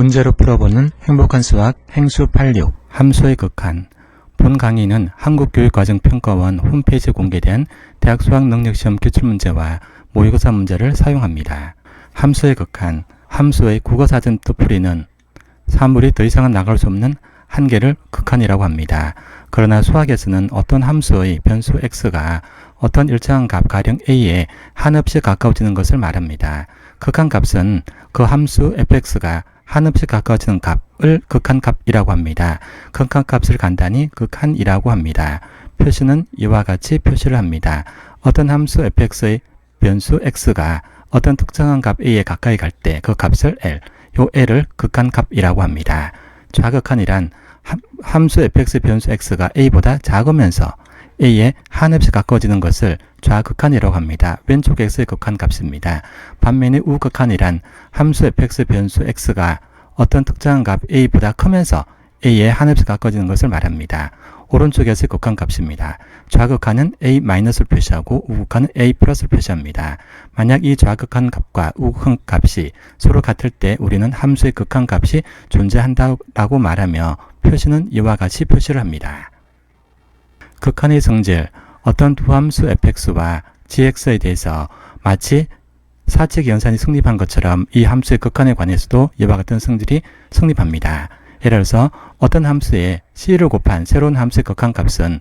문제로 풀어보는 행복한 수학 행수 86 함수의 극한. 본 강의는 한국교육과정평가원 홈페이지에 공개된 대학 수학능력시험 기출문제와 모의고사 문제를 사용합니다. 함수의 극한. 함수의 국어사전부터 풀이는 사물이 더 이상은 나갈 수 없는 한계를 극한이라고 합니다. 그러나 수학에서는 어떤 함수의 변수 x가 어떤 일정한 값 가령 a에 한없이 가까워지는 것을 말합니다. 극한값은 그 함수 fx가 한없이 가까워지는 값을 극한값이라고 합니다. 극한값을 간단히 극한이라고 합니다. 표시는 이와 같이 표시를 합니다. 어떤 함수 fx의 변수 x가 어떤 특정한 값 a에 가까이 갈 때 그 값을 L, 요 L을 극한값이라고 합니다. 좌극한이란 함수 fx의 변수 x가 a보다 작으면서 a에 한없이 가까워지는 것을 좌극한이라고 합니다. 왼쪽 x의 극한값입니다. 반면에 우극한이란 함수 fx의 변수 x가 어떤 특정한 값 a보다 크면서 a에 한없이 가까워지는 것을 말합니다. 오른쪽에서의 극한값입니다. 좌극한은 a-를 표시하고 우극한은 a+를 표시합니다. 만약 이 좌극한 값과 우극한 값이 서로 같을 때 우리는 함수의 극한값이 존재한다고 말하며 표시는 이와 같이 표시를 합니다. 극한의 성질. 어떤 두 함수 fx와 gx에 대해서 마치 사칙 연산이 성립한 것처럼 이 함수의 극한에 관해서도 이와 같은 성질이 성립합니다. 예를 들어서 어떤 함수에 c를 곱한 새로운 함수의 극한값은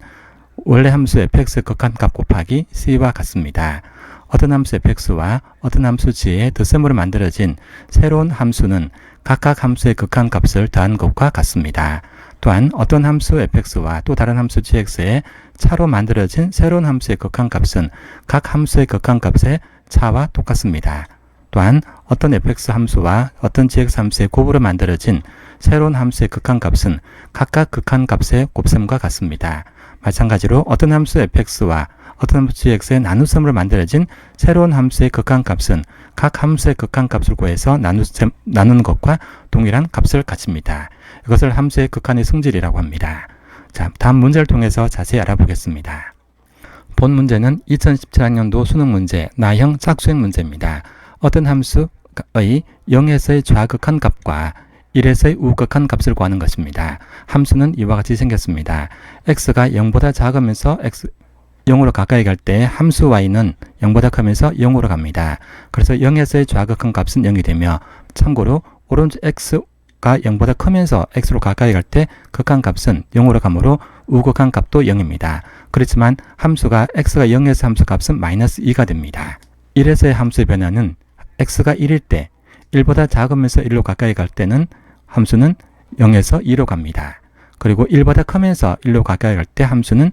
원래 함수 fx의 극한값 곱하기 c와 같습니다. 어떤 함수 fx와 어떤 함수 g의 덧셈으로 만들어진 새로운 함수는 각각 함수의 극한값을 더한 것과 같습니다. 또한 어떤 함수 fx와 또 다른 함수 gx의 차로 만들어진 새로운 함수의 극한값은 각 함수의 극한값의 차와 똑같습니다. 또한 어떤 fx 함수와 어떤 gx 함수의 곱으로 만들어진 새로운 함수의 극한값은 각각 극한값의 곱셈과 같습니다. 마찬가지로 어떤 함수 fx와 어떤 함수 gx의 나눗셈으로 만들어진 새로운 함수의 극한값은 각 함수의 극한값을 구해서 나누는 것과 동일한 값을 가집니다. 이것을 함수의 극한의 성질이라고 합니다. 자, 다음 문제를 통해서 자세히 알아보겠습니다. 본 문제는 2017학년도 수능 문제 나형 짝수행 문제입니다. 어떤 함수의 0에서의 좌극한 값과 1에서의 우극한 값을 구하는 것입니다. 함수는 이와 같이 생겼습니다. x가 0보다 작으면서 0으로 가까이 갈 때 함수 y는 0보다 크면서 0으로 갑니다. 그래서 0에서의 좌극한 값은 0이 되며 참고로 오른쪽 x가 0보다 크면서 x로 가까이 갈 때 극한값은 0으로 가므로 우극한 값도 0입니다. 그렇지만 함수가 x가 0에서 함수 값은 -2가 됩니다. 1에서의 함수의 변화는 x가 1일 때 1보다 작으면서 1로 가까이 갈 때는 함수는 0에서 2로 갑니다. 그리고 1보다 크면서 1로 가까이 갈 때 함수는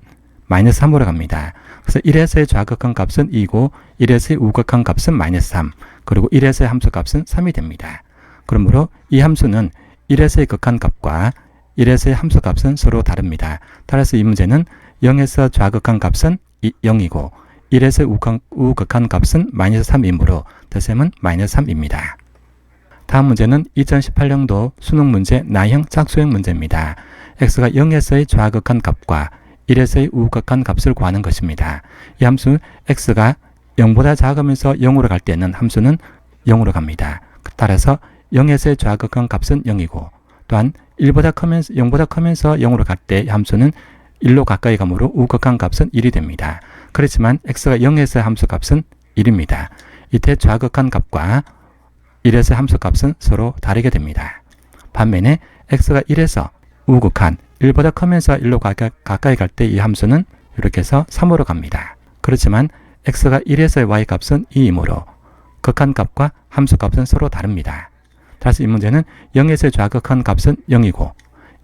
-3으로 갑니다. 그래서 1에서의 좌극한 값은 2고 1에서의 우극한 값은 -3 그리고 1에서의 함수 값은 3이 됩니다. 그러므로 이 함수는 1에서의 극한값과 1에서의 함수 값은 서로 다릅니다. 따라서 이 문제는 0에서 좌극한 값은 0이고 1에서의 우극한 값은 -3이므로 덧셈은 -3입니다. 다음 문제는 2018년도 수능 문제 나형 짝수행 문제입니다. x가 0에서의 좌극한 값과 1에서의 우극한 값을 구하는 것입니다. 이 함수 x가 0보다 작으면서 0으로 갈 때는 함수는 0으로 갑니다. 따라서 0에서의 좌극한 값은 0이고 또한 0보다 크면서 0으로 갈 때 함수는 1로 가까이 가므로 우극한 값은 1이 됩니다. 그렇지만 x가 0에서의 함수 값은 1입니다. 이때 좌극한 값과 1에서의 함수 값은 서로 다르게 됩니다. 반면에 x가 1에서 우극한 1보다 크면서 1로 가까이 갈 때 이 함수는 이렇게 해서 3으로 갑니다. 그렇지만 x가 1에서의 y 값은 2이므로 극한값과 함수값은 서로 다릅니다. 따라서 이 문제는 0에서의 좌극한 값은 0이고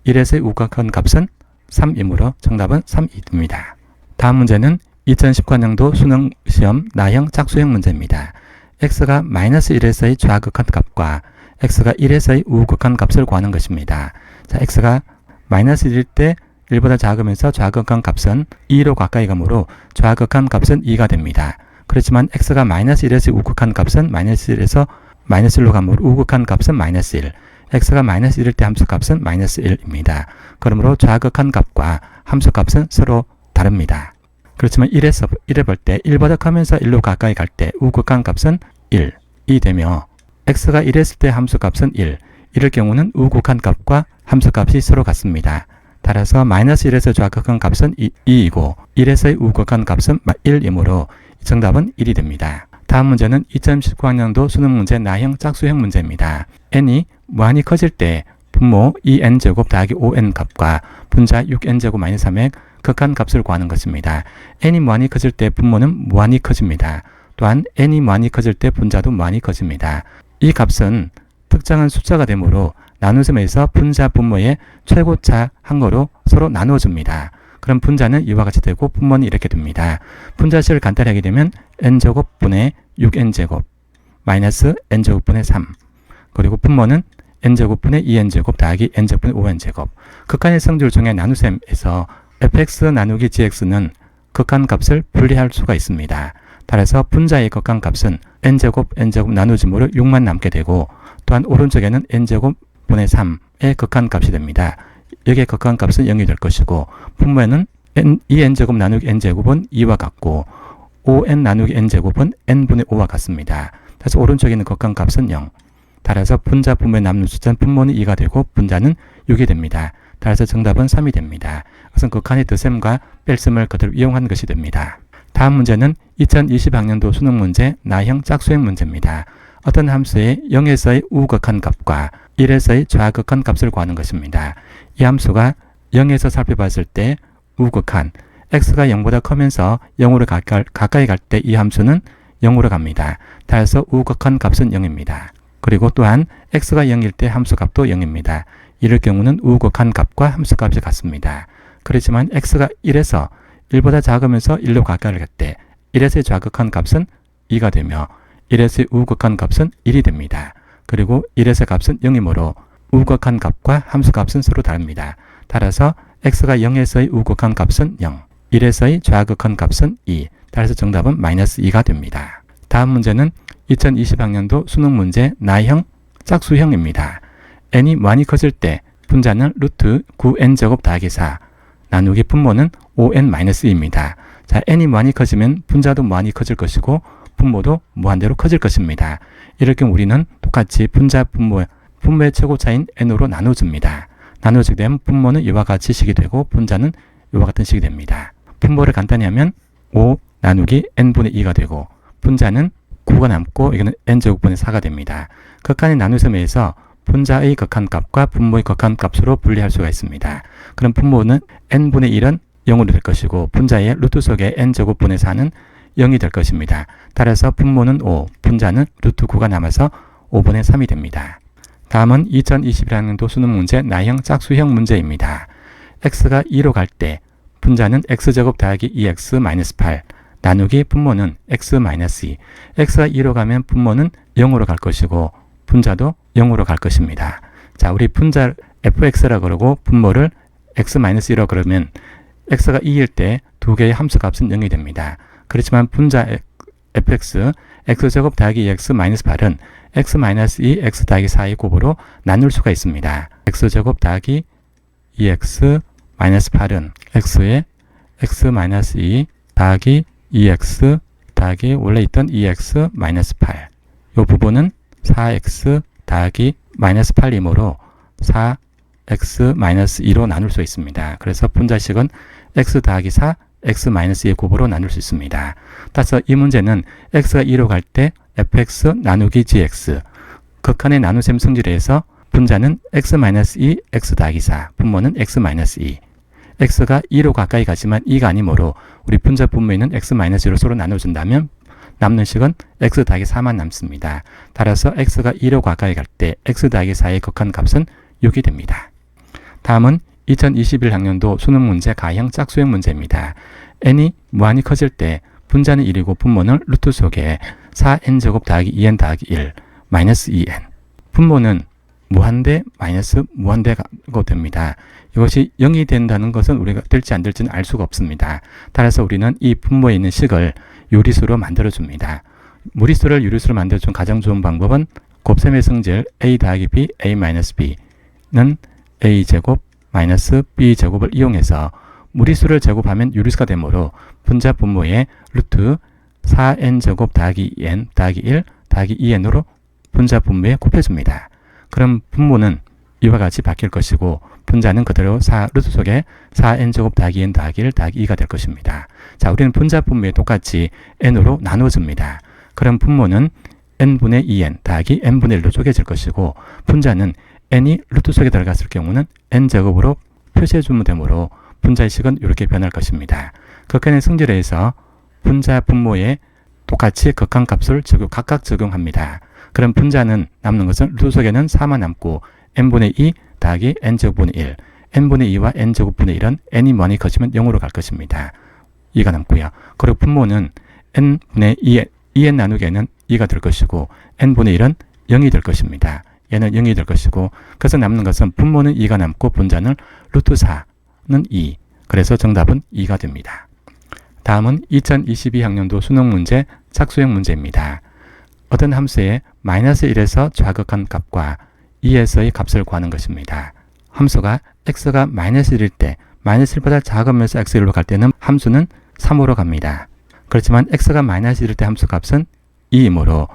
1에서의 우극한 값은 3이므로 정답은 3입니다. 다음 문제는 2019년도 수능 시험 나형 짝수행 문제입니다. x가 -1에서의 좌극한 값과 x가 1에서의 우극한 값을 구하는 것입니다. 자, x가 -1일 때 1보다 작으면서 좌극한 값은 2로 가까이 가므로 좌극한 값은 2가 됩니다. 그렇지만 x가 -1에서 우극한 값은 -1에서 -1로 가므로 우극한 값은 -1 x가 -1일 때 함수 값은 -1입니다. 그러므로 좌극한 값과 함수 값은 서로 다릅니다. 그렇지만 1에 볼 때 1보다 크면서 1로 가까이 갈 때 우극한 값은 1이 되며 x가 1했을 때 함수 값은 1, 이럴 경우는 우극한 값과 함수값이 서로 같습니다. 따라서 마이너스 1에서 좌극한 값은 2이고 1에서의 우극한 값은 1이므로 정답은 1이 됩니다. 다음 문제는 2019학년도 수능 문제 나형 짝수형 문제입니다. n이 무한히 커질 때 분모 2n제곱 더하기 5n 값과 분자 6n제곱 마이너스 3의 극한 값을 구하는 것입니다. n이 무한히 커질 때 분모는 무한히 커집니다. 또한 n이 무한히 커질 때 분자도 무한히 커집니다. 이 값은 특정한 숫자가 되므로 나누셈에서 분자 분모의 최고차 한 거로 서로 나누어줍니다. 그럼 분자는 이와 같이 되고 분모는 이렇게 됩니다. 분자식을 간단히 하게 되면 n제곱 분의 6n제곱 마이너스 n제곱분의 3 그리고 분모는 n제곱분의 2n제곱 더하기 n제곱분의 5n제곱 극한의 성질 중에 나누셈에서 fx 나누기 gx는 극한 값을 분리할 수가 있습니다. 따라서 분자의 극한 값은 n제곱 n제곱 나누짐으로 6만 남게 되고 또한 오른쪽에는 n제곱 분의 3의 극한 값이 됩니다. 여기에 극한 값은 0이 될 것이고 분모에는 2n제곱 나누기 n제곱은 2와 같고 5n 나누기 n제곱은 n분의 5와 같습니다. 그래서 오른쪽에 있는 극한 값은 0. 따라서 분자 분모에 남는 숫자는 분모는 2가 되고 분자는 6이 됩니다. 따라서 정답은 3이 됩니다. 이것은 극한의 덧셈과 뺄셈을 그대로 이용한 것이 됩니다. 다음 문제는 2020학년도 수능 문제 나형 짝수형 문제입니다. 어떤 함수의 0에서의 우극한 값과 1에서의 좌극한 값을 구하는 것입니다. 이 함수가 0에서 살펴봤을 때 우극한 x가 0보다 크면서 0으로 가까이 갈 때 이 함수는 0으로 갑니다. 따라서 우극한 값은 0입니다. 그리고 또한 x가 0일 때 함수값도 0입니다. 이럴 경우는 우극한 값과 함수값이 같습니다. 그렇지만 x가 1에서 1보다 작으면서 1로 가까이 갈 때 1에서의 좌극한 값은 2가 되며 1에서의 우극한 값은 1이 됩니다. 그리고 1에서의 값은 0이므로 우극한 값과 함수값은 서로 다릅니다. 따라서 x가 0에서의 우극한 값은 0, 1에서의 좌극한 값은 2, 따라서 정답은 마이너스 2가 됩니다. 다음 문제는 2020학년도 수능 문제 나형 짝수형입니다. n이 무한히 커질 때 분자는 루트 9n제곱 더하기 4 나누기 분모는 5n-2입니다. 자, n이 무한히 커지면 분자도 무한히 커질 것이고 분모도 무한대로 커질 것입니다. 이럴 경우 우리는 똑같이 분자 분모의 최고차인 n으로 나눠줍니다. 나눠지게 되면 분모는 이와 같이 식이 되고 분자는 이와 같은 식이 됩니다. 분모를 간단히 하면 5 나누기 n분의 2가 되고 분자는 9가 남고 이거는 n제곱분의 4가 됩니다. 극한의 나누셈에서 분자의 극한 값과 분모의 극한 값으로 분리할 수가 있습니다. 그럼 분모는 n분의 1은 0으로 될 것이고 분자의 루트 속의 n제곱분의 4는 0이 될 것입니다. 따라서 분모는 5, 분자는 루트 9가 남아서 5분의 3이 됩니다. 다음은 2021학년도 수능 문제 나형 짝수형 문제입니다. x가 2로 갈 때 분자는 x제곱 더하기 2x-8 나누기 분모는 x-2 x가 2로 가면 분모는 0으로 갈 것이고 분자도 0으로 갈 것입니다. 자, 우리 분자 fx라 그러고 분모를 x-1이라고 그러면 x가 2일 때 두 개의 함수값은 0이 됩니다. 그렇지만 분자 fx, x제곱 더하기 2x-8은 x-2, x 더하기 4의 곱으로 나눌 수가 있습니다. x제곱 더하기 2x-8은 x의 x-2 더하기 2x 더하기 원래 있던 2x-8 이 부분은 4x 더하기 마이너스 8이므로 4x-2로 나눌 수 있습니다. 그래서 분자식은 x 더하기 4, x-2의 곱으로 나눌 수 있습니다. 따라서 이 문제는 x가 2로 갈 때 fx 나누기 gx 극한의 나누셈 성질에서 분자는 x-2, x 더하기 4, 분모는 x-2 x가 2로 가까이 가지만 2가 아니므로 우리 분자 분모에 있는 x-1로 서로 나눠준다면 남는 식은 x 더하기 4만 남습니다. 따라서 x가 2로 가까이 갈 때 x 더하기 4의 극한 값은 6이 됩니다. 다음은 2021학년도 수능 문제 가형 짝수형 문제입니다. n이 무한히 커질 때 분자는 1이고 분모는 루트 속에 4n제곱 더하기 2n 더하기 1 마이너스 2n 분모는 무한대 마이너스 무한대가 됩니다. 이것이 0이 된다는 것은 우리가 될지 안 될지는 알 수가 없습니다. 따라서 우리는 이 분모에 있는 식을 유리수로 만들어줍니다. 무리수를 유리수로 만들어준 가장 좋은 방법은 곱셈의 성질 a 더하기 b, a 마이너스 b는 a제곱 마이너스 b제곱을 이용해서 무리수를 제곱하면 유리수가 되므로 분자 분모에 루트 4n제곱 더하기 n 더하기 1 더하기 2n으로 분자 분모에 곱해줍니다. 그럼 분모는 이와 같이 바뀔 것이고 분자는 그대로 루트 속에 4n제곱 더하기 n 더하기 1 더하기 2가 될 것입니다. 자, 우리는 분자 분모에 똑같이 n으로 나눠줍니다. 그럼 분모는 n분의 2n 더하기 n분의 1로 쪼개질 것이고 분자는 n이 루트 속에 들어갔을 경우는 n제곱으로 표시해주면 되므로 분자의식은 이렇게 변할 것입니다. 극한의 성질에서 분자 분모에 똑같이 극한값을 각각 적용합니다. 그럼 분자는 남는 것은 루트 속에는 4만 남고 n분의 2 더하기 n제곱분의 1, n분의 2와 n제곱분의 1은 n이 많이 커지면 0으로 갈 것입니다. 2가 남고요. 그리고 분모는 n분의 2n 나누기 n은 2가 될 것이고 n분의 1은 0이 될 것입니다. 얘는 0이 될 것이고 그래서 남는 것은 분모는 2가 남고 분자는 루트 4는 2. 그래서 정답은 2가 됩니다. 다음은 2022학년도 수능 문제 착수형 문제입니다. 어떤 함수의 마이너스 1에서 좌극한 값과 2에서의 값을 구하는 것입니다. 함수가 x가 마이너스 1일 때 마이너스 1보다 작으면서 x1로 갈 때는 함수는 3으로 갑니다. 그렇지만 x가 마이너스 1일 때 함수 값은 2이므로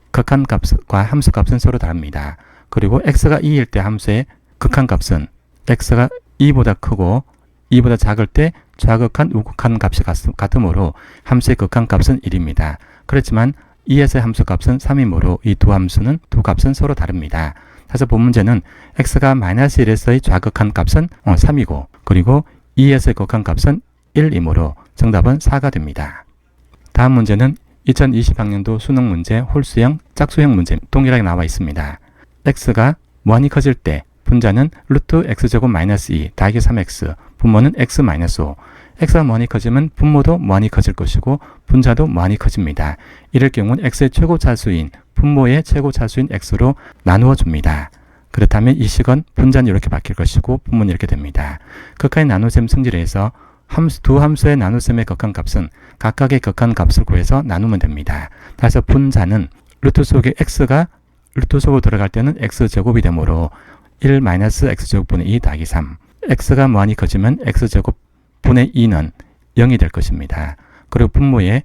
극한 값과 함수 값은 서로 다릅니다. 그리고 x가 2일 때 함수의 극한 값은 x가 2보다 크고 2보다 작을 때 좌극한 우극한 값이 같으므로 함수의 극한 값은 1입니다. 그렇지만 2에서의 함수 값은 3이므로 이 두 함수는 두 값은 서로 다릅니다. 그래서 본 문제는 x가 마이너스 1에서의 좌극한 값은 3이고 그리고 2에서의 극한 값은 1이므로 정답은 4가 됩니다. 다음 문제는 2020학년도 수능 문제 홀수형 짝수형 문제 동일하게 나와 있습니다. x가 무한히 커질 때 분자는 루트 x제곱 마이너스 2 더하기 3x 분모는 x 마이너스 5 x가 무한히 커지면 분모도 무한히 커질 것이고 분자도 무한히 커집니다. 이럴 경우는 x의 최고차수인 분모의 최고차수인 x로 나누어 줍니다. 그렇다면 이 식은 분자는 이렇게 바뀔 것이고 분모는 이렇게 됩니다. 극한의 나눗셈 성질에서 두 함수의 나눗셈의 극한값은 각각의 극한값을 구해서 나누면 됩니다. 그래서 분자는 루트 속에 x가 루트 속으로 들어갈 때는 x제곱이 되므로 1-x제곱분의 2 더하기 3 x가 무한히 커지면 x제곱분의 2는 0이 될 것입니다. 그리고 분모의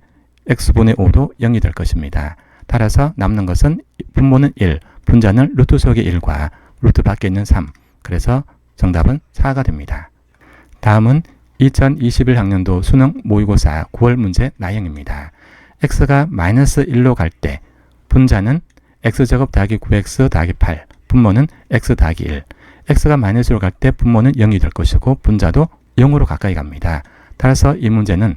x분의 5도 0이 될 것입니다. 따라서 남는 것은 분모는 1, 분자는 루트 속의 1과 루트 밖에 있는 3. 그래서 정답은 4가 됩니다. 다음은 2021학년도 수능 모의고사 9월 문제 나형입니다. x가 마이너스 1로 갈 때 분자는 x제곱 더하기 9x 더하기 8, 분모는 x 더하기 1. x가 마이너스로 갈 때 분모는 0이 될 것이고 분자도 0으로 가까이 갑니다. 따라서 이 문제는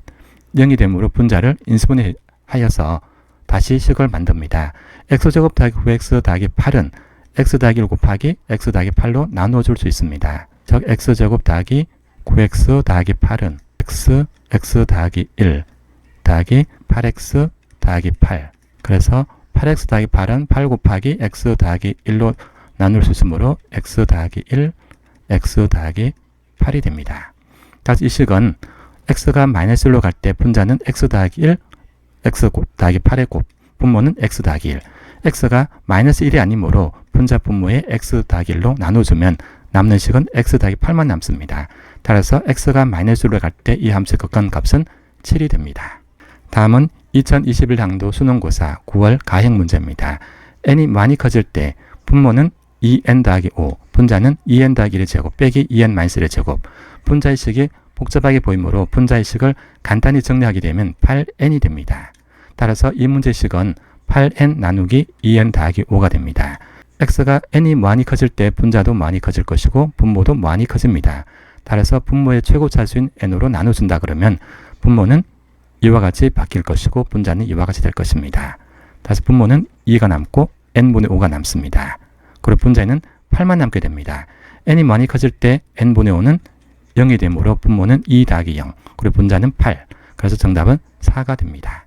0이 되므로 분자를 인수분해하여서 다시 식을 만듭니다. x제곱 더하기 9x 더하기 8은 x 더하기 1 곱하기 x 더하기 8로 나누어 줄 수 있습니다. 즉 x제곱 더하기 9x 더하기 8은 x 더하기 1 더하기 8x 더하기 8. 그래서 8x 더하기 8은 8 곱하기 x 더하기 1로 나눌 수 있으므로 x 더하기 1, x 더하기 8이 됩니다. 다시 이 식은 x가 마이너스 1로 갈 때 분자는 x 더하기 1, x 더하기 8의 곱, 분모는 x 더하기 1. x가 마이너스 1이 아니므로 분자 분모에 x 더하기 1로 나눠주면 남는 식은 x 더하기 8만 남습니다. 따라서 x가 마이너스 1로 갈 때 이 함수의 극한값은 7이 됩니다. 다음은 2021학년도 수능고사 9월 가형 문제입니다. n이 많이 커질 때 분모는 2n 더하기 5, 분자는 2n 더하기 1의 제곱 빼기 2n 마이너스 1의 제곱. 분자의 식이 복잡하게 보이므로 분자의 식을 간단히 정리하게 되면 8n이 됩니다. 따라서 이 문제식은 8n 나누기 2n 더하기 5가 됩니다. x가 n이 많이 커질 때 분자도 많이 커질 것이고 분모도 많이 커집니다. 따라서 분모의 최고차수인 n으로 나눠준다 그러면 분모는 이와 같이 바뀔 것이고 분자는 이와 같이 될 것입니다. 다시 분모는 2가 남고 n분의 5가 남습니다. 그리고 분자에는 8만 남게 됩니다. n이 많이 커질 때 n분의 5는 0이 되므로 분모는 2 더하기 0, 그리고 분자는 8. 그래서 정답은 4가 됩니다.